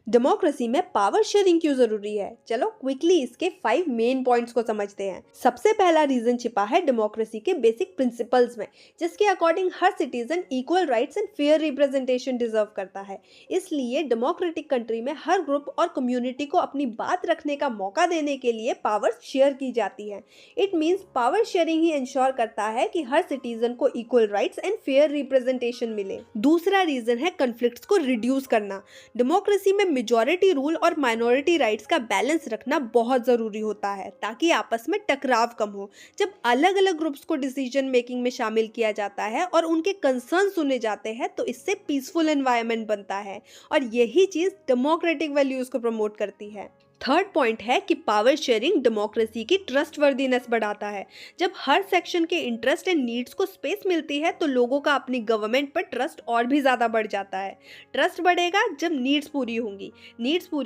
Democracy में power sharing क्यों जरूरी है? चलो क्विकली इसके 5 मेन पॉइंट्स को समझते हैं। सबसे पहला रीजन छिपा है डेमोक्रेसी के बेसिक प्रिंसिपल्स में, जिसके according her citizen equal rights and fair representation deserve करता है। इसलिए डेमोक्रेटिक कंट्री में हर ग्रुप और कम्युनिटी को अपनी बात रखने का मौका देने के लिए पावर शेयर की जाती है। It means power sharing he ensure करता है कि हर सिटीजन को equal rights and fair representation मिले। दूसरा रीजन है कॉन्फ्लिक्ट्स को रिड्यूस करना। डेमोक्रेसी में मेजॉरिटी रूल और माइनॉरिटी राइट्स का बैलेंस रखना बहुत जरूरी होता है, ताकि आपस में टकराव कम हो। जब अलग अलग ग्रुप्स को डिसीजन मेकिंग में शामिल किया जाता है और उनके कंसर्न सुने जाते हैं, तो इससे पीसफुल एनवायरनमेंट बनता है और यही चीज डेमोक्रेटिक वैल्यूज को प्रमोट करती है। थर्ड पॉइंट है कि पावर शेयरिंग डेमोक्रेसी की ट्रस्टवर्दीनेस बढ़ाता है। जब हर सेक्शन के इंटरेस्ट एंड नीड्स को स्पेस मिलती है, तो लोगों का अपनी गवर्नमेंट पर ट्रस्ट और भी ज़्यादा बढ़ जाता है। ट्रस्ट बढ़ेगा जब नीड्स पूरी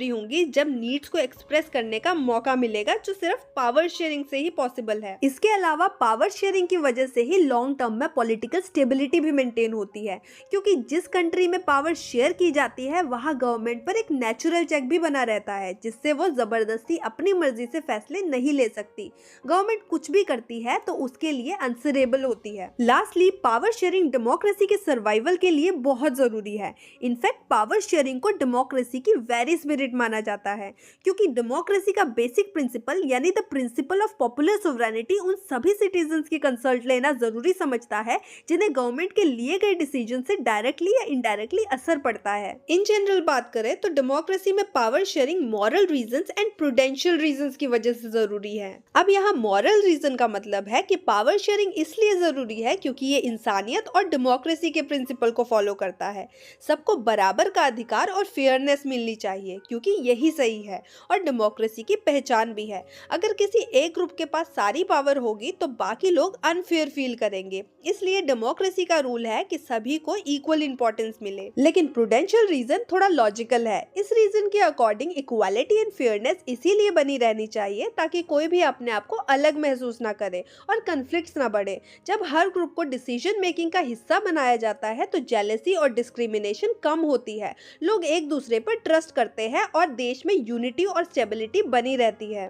होंगी जब नीड्स को एक्सप्रेस करने का मौका मिलेगा, जो सिर्फ पावर शेयरिंग से ही पॉसिबल है। इसके अलावा पावर शेयरिंग की वजह से ही लॉन्ग टर्म में पॉलिटिकल स्टेबिलिटी भी मेंटेन होती है, क्योंकि जिस कंट्री में पावर शेयर की जाती है वहाँ गवर्नमेंट पर एक नेचुरल चेक भी बना रहता है, जिससे वो जबरदस्ती अपनी मर्जी से फैसले नहीं ले सकती। गवर्नमेंट कुछ भी करती है तो उसके लिए आंसरेबल होती है। लास्टली, पावर शेयरिंग डेमोक्रेसी के सर्वाइवल के लिए बहुत जरूरी है। इनफैक्ट पावर शेयरिंग को डेमोक्रेसी की वेरी स्पिरिट माना जाता है, क्योंकि डेमोक्रेसी का बेसिक प्रिंसिपल यानी the principle of popular sovereignty उन सभी सिटीजन्स की कंसल्ट लेना जरूरी समझता है जिन्हें गवर्नमेंट के लिए गए डिसीजन से डायरेक्टली या इनडायरेक्टली असर पड़ता है। इन जनरल बात करें तो डेमोक्रेसी में power sharing moral reasons and prudential reasons की वजह से जरूरी है। अब यहाँ मॉरल रीजन का मतलब है कि पावर शेयरिंग इसलिए जरूरी है क्योंकि ये इंसानियत और डेमोक्रेसी के प्रिंसिपल को फॉलो करता है। सबको बराबर का अधिकार और फेयरनेस मिलनी चाहिए, क्योंकि यही सही है और डेमोक्रेसी की पहचान भी है। अगर किसी एक ग्रुप के पास सारी पावर होगी तो बाकी लोग अनफेयर फील करेंगे। इसलिए डेमोक्रेसी का रूल है कि सभी को इक्वल इंपॉर्टेंस मिले। लेकिन प्रूडेंशियल रीजन थोड़ा लॉजिकल है। इस रीजन के अकॉर्डिंग इक्वालिटी एंड फेयरनेस इसीलिए बनी रहनी चाहिए ताकि कोई भी अपने आप को अलग महसूस ना करे और कॉन्फ्लिक्ट्स ना बढ़े। जब हर ग्रुप को डिसीजन मेकिंग का हिस्सा बनाया जाता है तो जेलेसी और डिस्क्रिमिनेशन कम होती है, लोग एक दूसरे पर ट्रस्ट करते हैं और देश में यूनिटी और स्टेबिलिटी बनी रहती है।